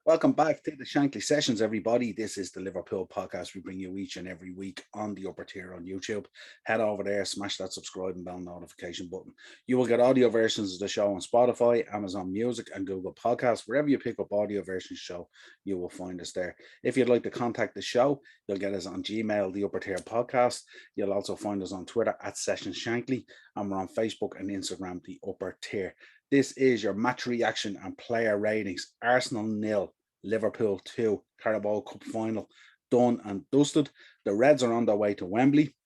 Welcome back to the Shankly Sessions, everybody. This is the Liverpool podcast we bring you each and every week on the upper tier on YouTube. Head over there, smash that subscribe and bell notification button. You will get audio versions of the show on Spotify, Amazon Music, and Google Podcasts. Wherever you pick up audio versions show, you will find us there. If you'd like to contact the show, you'll get us on Gmail, the upper tier podcast. You'll also find us on Twitter at Sessions Shankly, and we're on Facebook and Instagram, the upper tier. This is your match reaction and player ratings. Arsenal 0, Liverpool 2, Carabao Cup final done and dusted. The Reds are on their way to Wembley.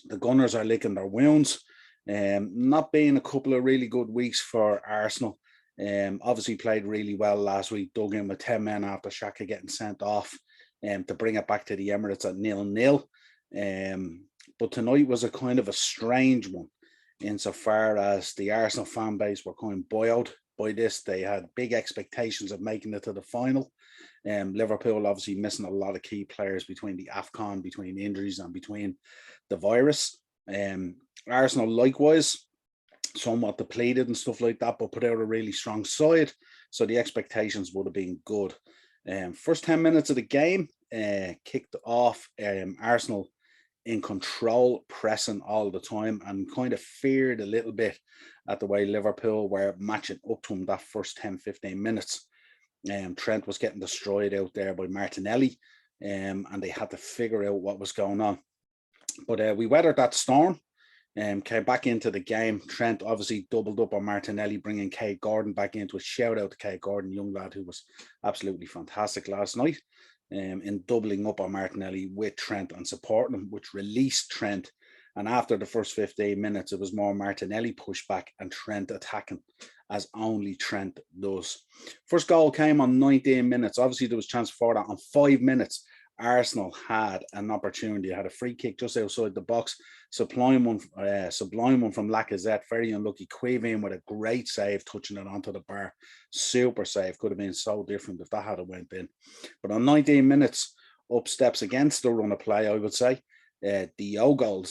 The Gunners are licking their wounds. Not being a couple of really good weeks for Arsenal. Obviously played really well last week, dug in with 10 men after Xhaka getting sent off to bring it back to the Emirates at 0-0. But tonight was a kind of a strange one, insofar as the Arsenal fan base were kind of buoyed by this. They had big expectations of making it to the final. Liverpool obviously missing a lot of key players between the AFCON, between injuries and between the virus. Arsenal likewise, somewhat depleted and stuff like that, but put out a really strong side. So the expectations would have been good. First 10 minutes of the game kicked off Arsenal in control, pressing all the time, and kind of feared a little bit at the way Liverpool were matching up to him that first 10-15 minutes. Trent was getting destroyed out there by Martinelli, and they had to figure out what was going on. But we weathered that storm, came back into the game. Trent obviously doubled up on Martinelli, bringing Kate Gordon back into it. Shout out to Kate Gordon, young lad who was absolutely fantastic last night. In doubling up on Martinelli with Trent and supporting him, which released Trent. And after the first 15 minutes, it was more Martinelli pushback and Trent attacking, as only Trent does. First goal came on 19 minutes. Obviously, there was chance for that. On 5 minutes, Arsenal had an opportunity, had a free kick just outside the box. Sublime one from Lacazette, very unlucky. Quavin with a great save, touching it onto the bar. Super save, could have been so different if that had went in. But on 19 minutes, up steps against the run of play, I would say. Diogo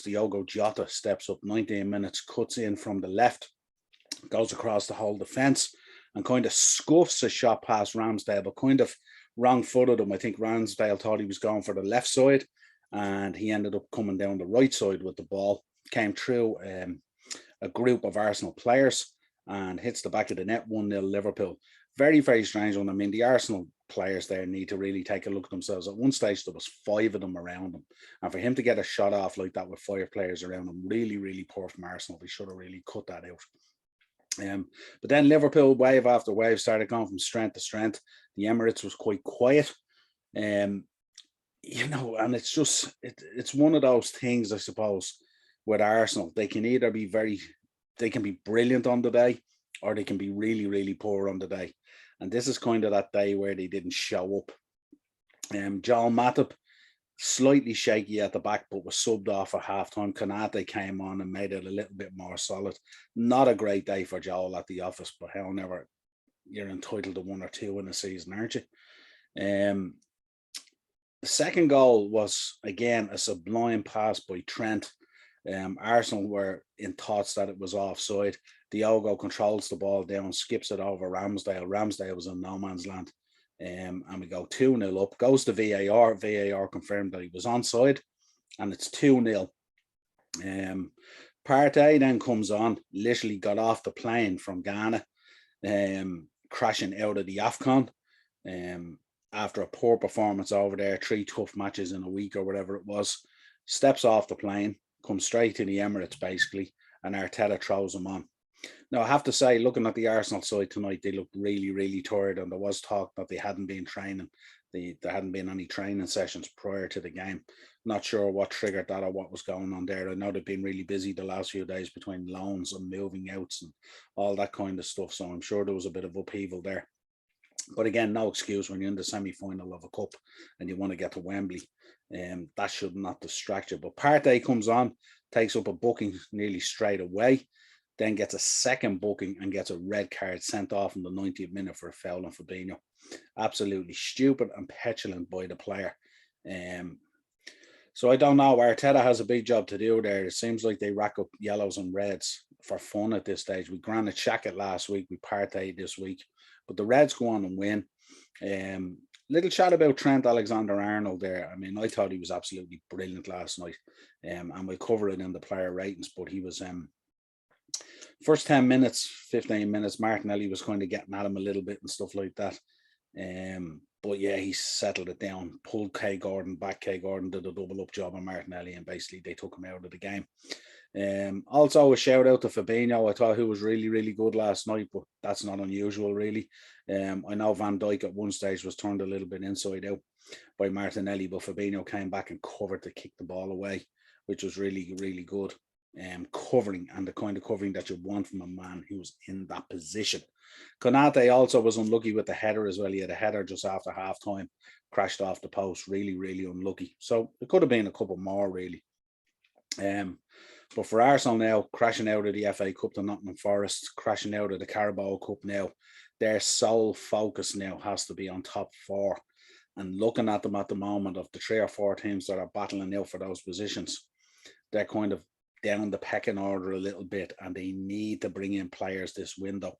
Jota steps up 19 minutes, cuts in from the left, goes across the whole defence, and kind of scuffs a shot past Ramsdale, but kind of wrong-footed him. I think Ramsdale thought he was going for the left side, and he ended up coming down the right side with the ball. Came through a group of Arsenal players and hits the back of the net, 1-0 Liverpool. Very, very strange one. I mean, the Arsenal players there need to really take a look at themselves. At one stage, there was 5 of them around him. And for him to get a shot off like that with 5 players around him, really, really poor from Arsenal. They should have really cut that out. But then Liverpool, wave after wave, started going from strength to strength. The Emirates was quite quiet. And it's one of those things, I suppose, with Arsenal. They can either be brilliant on the day, or they can be really, really poor on the day. And this is kind of that day where they didn't show up. Joel Matip, slightly shaky at the back, but was subbed off at halftime. Konate came on and made it a little bit more solid. Not a great day for Joel at the office, but however, you're entitled to 1 or 2 in a season, aren't you? The second goal was, again, a sublime pass by Trent. Arsenal were in thoughts that it was offside. Diogo controls the ball down, skips it over Ramsdale. Ramsdale was in no man's land. And we go 2-0 up. Goes to VAR. VAR confirmed that he was onside, and it's 2-0. Partey then comes on, literally got off the plane from Ghana, crashing out of the AFCON. After a poor performance over there, 3 tough matches in a week or whatever it was, steps off the plane, comes straight to the Emirates basically, and Arteta throws him on. Now, I have to say, looking at the Arsenal side tonight, they looked really, really tired, and there was talk that they hadn't been training. There hadn't been any training sessions prior to the game. Not sure what triggered that or what was going on there. I know they've been really busy the last few days between loans and moving outs and all that kind of stuff, so I'm sure there was a bit of upheaval there. But again, no excuse when you're in the semi-final of a cup and you want to get to Wembley. That should not distract you. But Partey comes on, takes up a booking nearly straight away, then gets a second booking and gets a red card sent off in the 90th minute for a foul on Fabinho. Absolutely stupid and petulant by the player. So I don't know. Arteta has a big job to do there. It seems like they rack up yellows and reds for fun at this stage. We granted Xhaka last week. We Partey this week. But the Reds go on and win. Little chat about Trent Alexander-Arnold there. I mean, I thought he was absolutely brilliant last night, and we'll cover it in the player ratings. But he was first 10 minutes, 15 minutes, Martinelli was kind of getting at him a little bit and stuff like that. But yeah, he settled it down, pulled Kay Gordon back. Kay Gordon did a double up job on Martinelli, and basically they took him out of the game. Also a shout out to Fabinho. I thought he was really, really good last night, but that's not unusual really. I know Van Dijk at one stage was turned a little bit inside out by Martinelli, but Fabinho came back and covered to kick the ball away, which was really, really good. Covering, and the kind of covering that you want from a man who's in that position. Konate also was unlucky with the header as well. He had a header just after half time, crashed off the post, really, really unlucky. So it could have been a couple more really. But for Arsenal now, crashing out of the FA Cup to Nottingham Forest, crashing out of the Carabao Cup now, their sole focus now has to be on top four. And looking at them at the moment, of the 3 or 4 teams that are battling out for those positions, they're kind of down the pecking order a little bit, and they need to bring in players this window.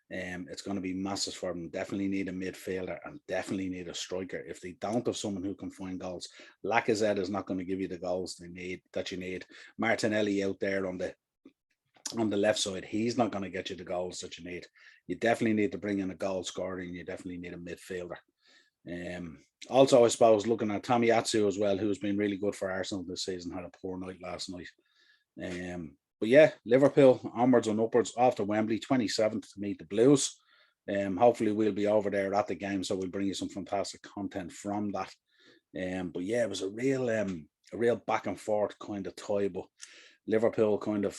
It's going to be massive for them. Definitely need a midfielder and definitely need a striker. If they don't have someone who can find goals, Lacazette is not going to give you the goals that you need. Martinelli out there on the left side, he's not going to get you the goals that you need. You definitely need to bring in a goal scorer, and you definitely need a midfielder. Also, I suppose looking at Tomiyasu as well, who's been really good for Arsenal this season, had a poor night last night. But yeah, Liverpool onwards and upwards off to Wembley, 27th to meet the Blues. Hopefully we'll be over there at the game, so we'll bring you some fantastic content from that. But yeah, it was a real back and forth kind of tie, but Liverpool kind of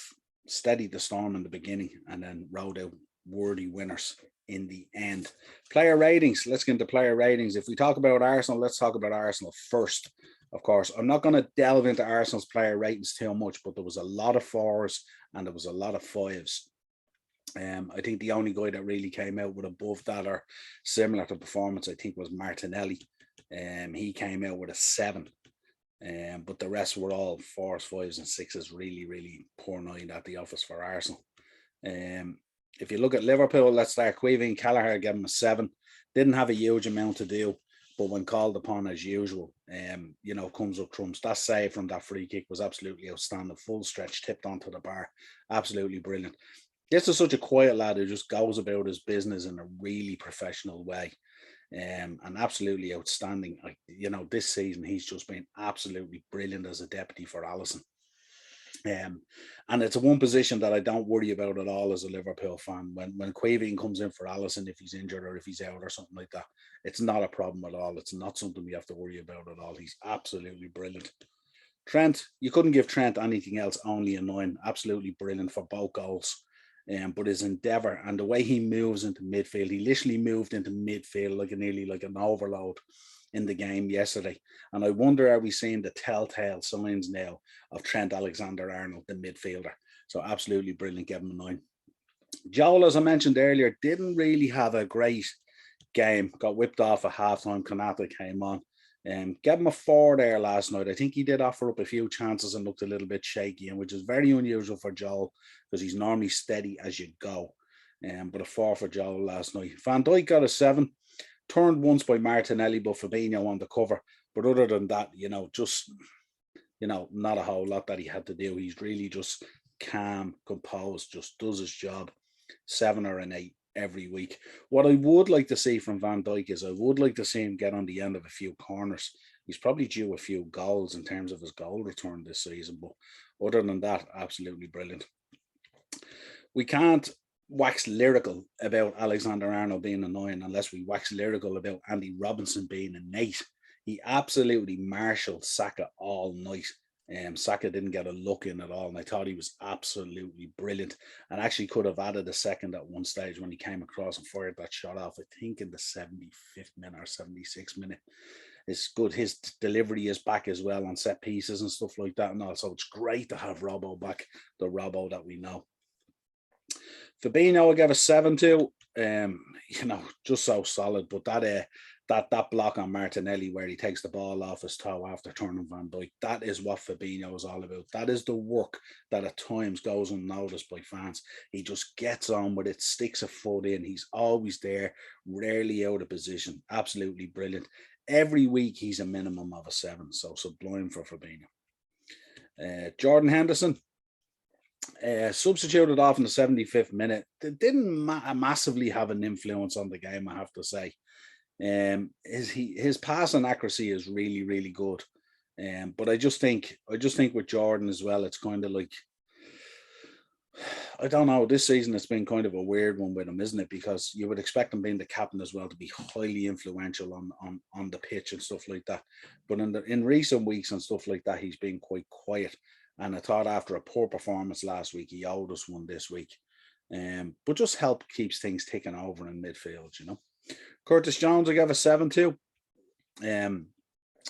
steadied the storm in the beginning and then rode out worthy winners in the end. Player ratings. Let's get into player ratings. If we talk about Arsenal, let's talk about Arsenal first. Of course, I'm not going to delve into Arsenal's player ratings too much, but there was a lot of 4s and there was a lot of 5s. I think the only guy that really came out with above that or similar to performance, I think, was Martinelli. He came out with a 7. But the rest were all 4s, 5s, and 6s. Really, really poor night at the office for Arsenal. If you look at Liverpool, let's start. Queevy and Callagher gave him a 7. Didn't have a huge amount to do, but when called upon as usual, comes up trumps. That save from that free kick was absolutely outstanding. Full stretch, tipped onto the bar. Absolutely brilliant. This is such a quiet lad who just goes about his business in a really professional way. And absolutely outstanding. This season, he's just been absolutely brilliant as a deputy for Alisson. And it's a one position that I don't worry about at all as a Liverpool fan. When Quavian comes in for Alisson, if he's injured or if he's out or something like that, it's not a problem at all. It's not something we have to worry about at all. He's absolutely brilliant. Trent, you couldn't give Trent anything else, only a 9. Absolutely brilliant for both goals. But his endeavour and the way he moves into midfield, he literally moved into midfield nearly like an overload in the game yesterday. And I wonder, are we seeing the telltale signs now of Trent Alexander-Arnold, the midfielder? So absolutely brilliant, give him a 9. Joel, as I mentioned earlier, didn't really have a great game. Got whipped off at halftime. Konate came on. Gave him a 4 there last night. I think he did offer up a few chances and looked a little bit shaky, and which is very unusual for Joel because he's normally steady as you go. But a 4 for Joel last night. Van Dijk got a 7. Turned once by Martinelli, but Fabinho on the cover. But other than that, not a whole lot that he had to do. He's really just calm, composed, just does his job. 7 or an 8 every week. What I would like to see from Van Dijk is I would like to see him get on the end of a few corners. He's probably due a few goals in terms of his goal return this season, but other than that, absolutely brilliant. We can't wax lyrical about Alexander-Arnold being a 9 unless we wax lyrical about Andy Robinson being an 8. He absolutely marshalled Saka all night. Saka didn't get a look in at all, and I thought he was absolutely brilliant, and actually could have added a second at one stage when he came across and fired that shot off, I think in the 75th minute or 76th minute. It's good. His delivery is back as well on set pieces and stuff like that, and also it's great to have Robbo back, the Robbo that we know. Fabinho I gave a 7 to, just so solid, but that block on Martinelli where he takes the ball off his toe after turning Van Dijk. That is what Fabinho is all about. That is the work that at times goes unnoticed by fans. He just gets on with it, sticks a foot in. He's always there, rarely out of position. Absolutely brilliant. Every week he's a minimum of a 7. So sublime for Fabinho. Jordan Henderson, substituted off in the 75th minute. It didn't massively have an influence on the game, I have to say. His passing accuracy is really, really good. But I just think with Jordan as well, it's kind of like, I don't know, this season it's been kind of a weird one with him, isn't it? Because you would expect him being the captain as well to be highly influential on the pitch and stuff like that. But in recent weeks and stuff like that, he's been quite quiet. And I thought after a poor performance last week, he owed us one this week. But just keeps things ticking over in midfield, you know. Curtis Jones, I gave a 7 to.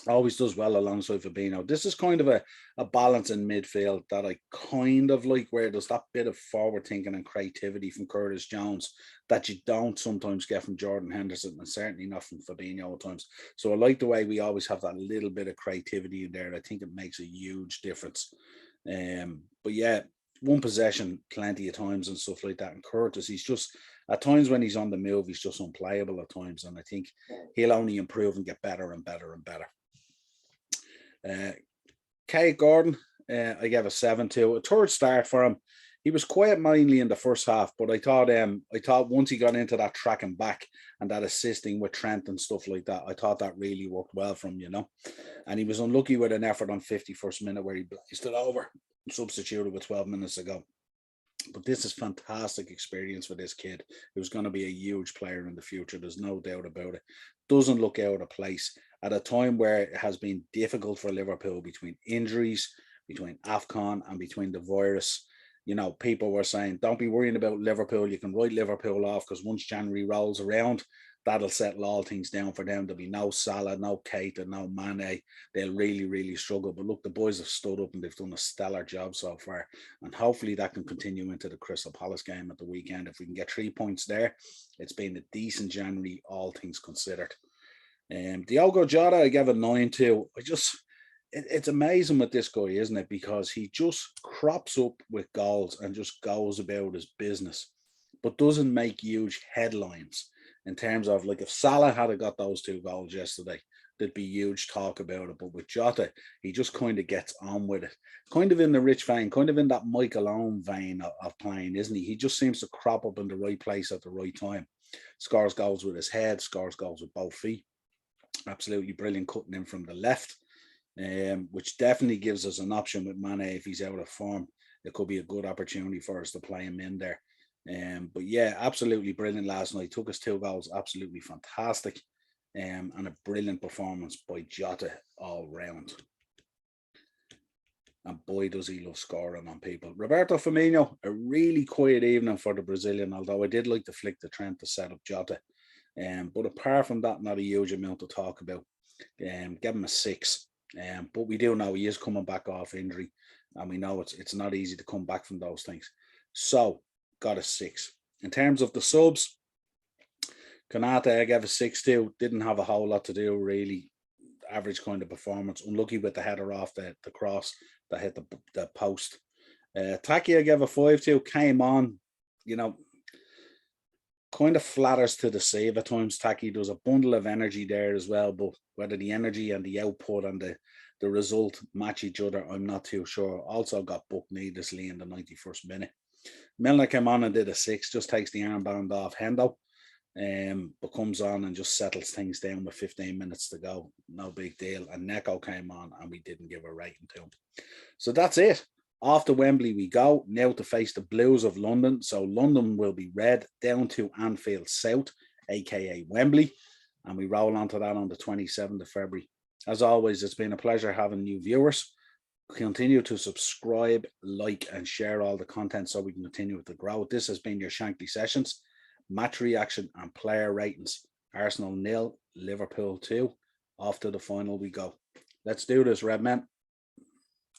Always does well alongside Fabinho. This is kind of a balance in midfield that I kind of like, where there's that bit of forward thinking and creativity from Curtis Jones that you don't sometimes get from Jordan Henderson, and certainly not from Fabinho at times. So I like the way we always have that little bit of creativity in there. I think it makes a huge difference. But yeah, one possession plenty of times and stuff like that. And Curtis, he's just, at times when he's on the move, he's just unplayable at times. And I think he'll only improve and get better and better and better. Kate Gordon, I gave a 7 to. A third start for him. He was quiet mainly in the first half, but I thought once he got into that tracking back and that assisting with Trent and stuff like that, I thought that really worked well for him, you know. And he was unlucky with an effort on 51st minute where he blazed it over, substituted with 12 minutes ago. But this is fantastic experience for this kid who's going to be a huge player in the future. There's no doubt about it. Doesn't look out of place at a time where it has been difficult for Liverpool between injuries, between AFCON and between the virus. You know, people were saying, don't be worrying about Liverpool. You can write Liverpool off because once January rolls around, that'll settle all things down for them. There'll be no Salah, no Keita, no Mane. They'll really, really struggle. But look, the boys have stood up and they've done a stellar job so far. And hopefully that can continue into the Crystal Palace game at the weekend. If we can get 3 points there, it's been a decent January, all things considered. Diogo Jota, I gave a 9 to. It's amazing with this guy, isn't it? Because he just crops up with goals and just goes about his business, but doesn't make huge headlines. In terms of, like, if Salah had got those 2 goals yesterday, there'd be huge talk about it. But with Jota, he just kind of gets on with it. Kind of in the rich vein, kind of in that Michael Owen vein of playing, isn't he? He just seems to crop up in the right place at the right time. Scores goals with his head, scores goals with both feet. Absolutely brilliant cutting in from the left, which definitely gives us an option with Mane if he's out of form. It could be a good opportunity for us to play him in there. But yeah, absolutely brilliant last night. Took us 2 goals, absolutely fantastic. And a brilliant performance by Jota all round. And boy, does he love scoring on people. Roberto Firmino, a really quiet evening for the Brazilian, although I did like the flick to Trent to set up Jota. But apart from that, not a huge amount to talk about. Give him a 6. But we do know he is coming back off injury, and we know it's not easy to come back from those things. So got a 6. In terms of the subs, Konate, I gave a 6 to. Didn't have a whole lot to do, really. Average kind of performance. Unlucky with the header off the cross that hit the post. Taki, I gave a 5 to. Came on, you know, kind of flatters to deceive at times. Taki does a bundle of energy there as well, but whether the energy and the output and the result match each other, I'm not too sure. Also got booked needlessly in the 91st minute. Milner came on and did a 6, just takes the armband off Hendo, but comes on and just settles things down with 15 minutes to go. No big deal. And Neko came on and we didn't give a rating to him. So that's it. Off to Wembley we go, now to face the Blues of London. So London will be red, down to Anfield South, aka Wembley. And we roll onto that on the 27th of February. As always, it's been a pleasure having new viewers. Continue to subscribe, like, and share all the content so we can continue to grow. This has been your Shankly Sessions. Match reaction and player ratings. Arsenal 0, Liverpool 2. Off to the final we go. Let's do this, Red Men.